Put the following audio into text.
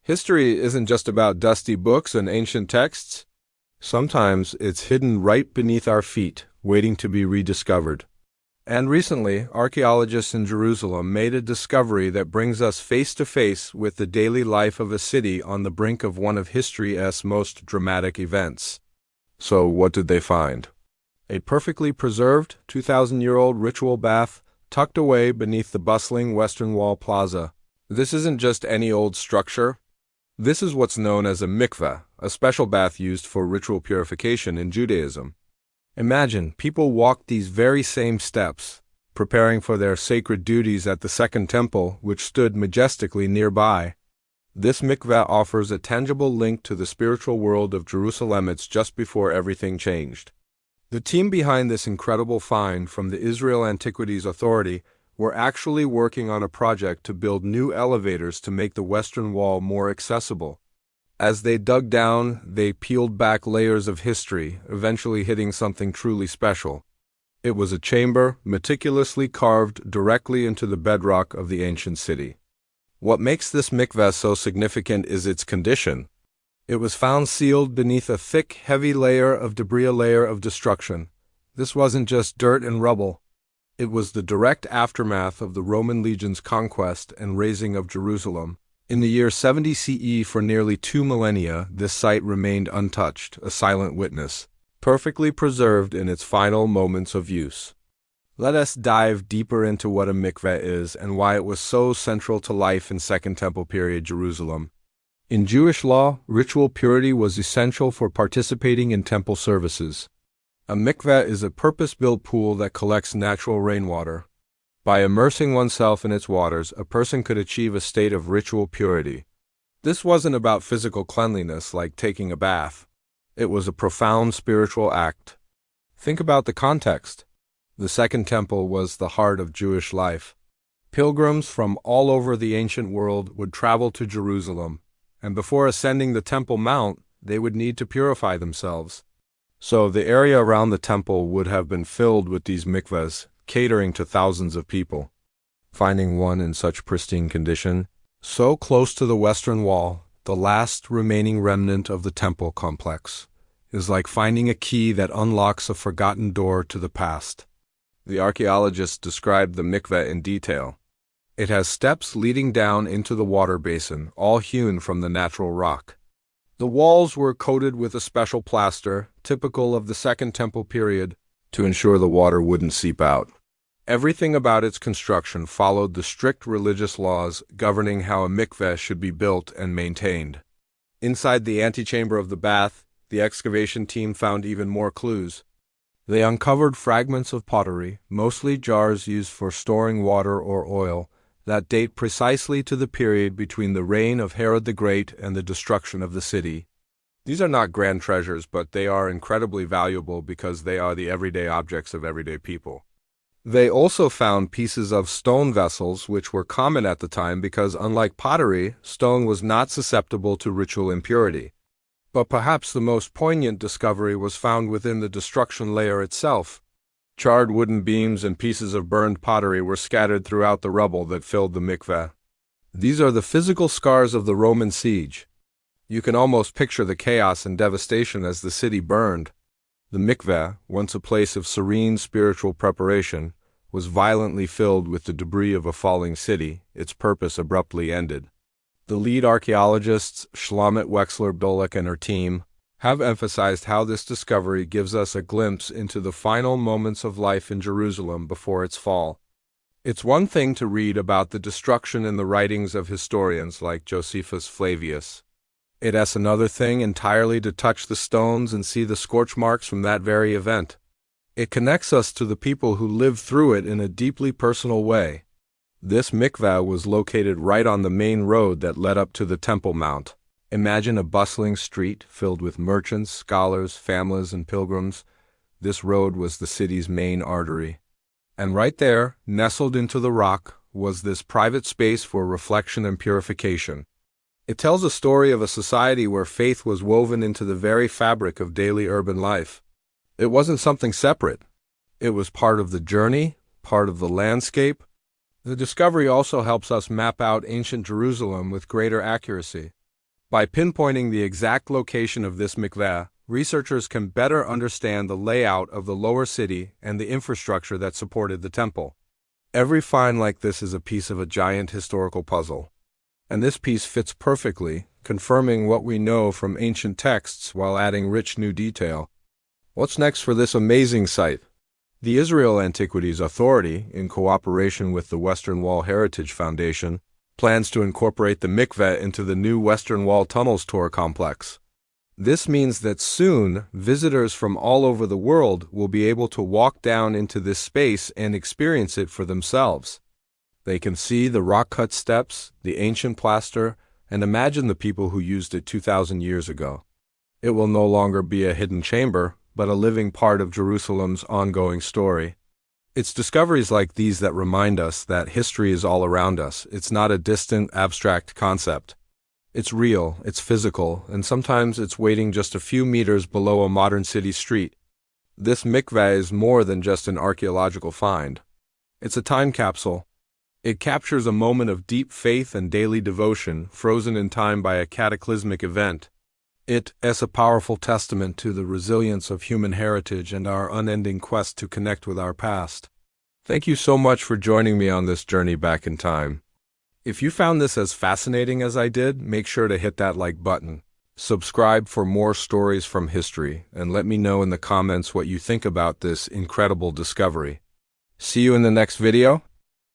History isn't just about dusty books and ancient texts. Sometimes it's hidden right beneath our feet, waiting to be rediscovered. And recently, archaeologists in Jerusalem made a discovery that brings us face to face with the daily life of a city on the brink of one of history's most dramatic events. So, what did they find? A perfectly preserved, 2,000-year-old ritual bath tucked away beneath the bustling Western Wall Plaza. This isn't just any old structure. This is what's known as a mikveh, a special bath used for ritual purification in Judaism. Imagine, people walked these very same steps, preparing for their sacred duties at the Second Temple, which stood majestically nearby. This mikveh offers a tangible link to the spiritual world of Jerusalem just before everything changed. The team behind this incredible find from the Israel Antiquities Authority were actually working on a project to build new elevators to make the Western Wall more accessible. As they dug down, they peeled back layers of history, eventually hitting something truly special. It was a chamber meticulously carved directly into the bedrock of the ancient city. What makes this mikveh so significant is its condition. It was found sealed beneath a thick, heavy layer of debris, a layer of destruction. This wasn't just dirt and rubble. It was the direct aftermath of the Roman legion's conquest and razing of Jerusalem. In the year 70 CE, for nearly 2 millennia, this site remained untouched, a silent witness, perfectly preserved in its final moments of use. Let us dive deeper into what a mikveh is and why it was so central to life in Second Temple period Jerusalem. In Jewish law, ritual purity was essential for participating in temple services. A mikveh is a purpose-built pool that collects natural rainwater. By immersing oneself in its waters, a person could achieve a state of ritual purity. This wasn't about physical cleanliness like taking a bath. It was a profound spiritual act. Think about the context. The Second Temple was the heart of Jewish life. Pilgrims from all over the ancient world would travel to Jerusalem, and before ascending the Temple Mount, they would need to purify themselves. So the area around the temple would have been filled with these mikvehs, catering to thousands of people. Finding one in such pristine condition, so close to the Western Wall, the last remaining remnant of the temple complex, is like finding a key that unlocks a forgotten door to the past. The archaeologists described the mikveh in detail. It has steps leading down into the water basin, all hewn from the natural rock. The walls were coated with a special plaster, typical of the Second Temple period, to ensure the water wouldn't seep out. Everything about its construction followed the strict religious laws governing how a mikveh should be built and maintained. Inside the antechamber of the bath, the excavation team found even more clues. They uncovered fragments of pottery, mostly jars used for storing water or oil, that date precisely to the period between the reign of Herod the Great and the destruction of the city. These are not grand treasures, but they are incredibly valuable because they are the everyday objects of everyday people. They also found pieces of stone vessels, which were common at the time because, unlike pottery, stone was not susceptible to ritual impurity. But perhaps the most poignant discovery was found within the destruction layer itself. Charred wooden beams and pieces of burned pottery were scattered throughout the rubble that filled the mikveh. These are the physical scars of the Roman siege. You can almost picture the chaos and devastation as the city burned. The mikveh, once a place of serene spiritual preparation, was violently filled with the debris of a falling city, its purpose abruptly ended. The lead archaeologists, Shlomit Wexler-Dolek and her team, have emphasized how this discovery gives us a glimpse into the final moments of life in Jerusalem before its fall. It's one thing to read about the destruction in the writings of historians like Josephus Flavius. It's another thing entirely to touch the stones and see the scorch marks from that very event. It connects us to the people who lived through it in a deeply personal way. This mikveh was located right on the main road that led up to the Temple Mount. Imagine a bustling street filled with merchants, scholars, families, and pilgrims. This road was the city's main artery. And right there, nestled into the rock, was this private space for reflection and purification. It tells a story of a society where faith was woven into the very fabric of daily urban life. It wasn't something separate. It was part of the journey, part of the landscape. The discovery also helps us map out ancient Jerusalem with greater accuracy. By pinpointing the exact location of this mikveh, researchers can better understand the layout of the lower city and the infrastructure that supported the temple. Every find like this is a piece of a giant historical puzzle. And this piece fits perfectly, confirming what we know from ancient texts while adding rich new detail. What's next for this amazing site? The Israel Antiquities Authority, in cooperation with the Western Wall Heritage Foundation, plans to incorporate the mikveh into the new Western Wall Tunnels tour complex. This means that soon, visitors from all over the world will be able to walk down into this space and experience it for themselves. They can see the rock-cut steps, the ancient plaster, and imagine the people who used it 2,000 years ago. It will no longer be a hidden chamber, but a living part of Jerusalem's ongoing story. It's discoveries like these that remind us that history is all around us. It's not a distant, abstract concept. It's real, it's physical, and sometimes it's waiting just a few meters below a modern city street. This mikveh is more than just an archaeological find. It's a time capsule. It captures a moment of deep faith and daily devotion, frozen in time by a cataclysmic event. It is a powerful testament to the resilience of human heritage and our unending quest to connect with our past. Thank you so much for joining me on this journey back in time. If you found this as fascinating as I did, make sure to hit that like button. Subscribe for more stories from history, and let me know in the comments what you think about this incredible discovery. See you in the next video.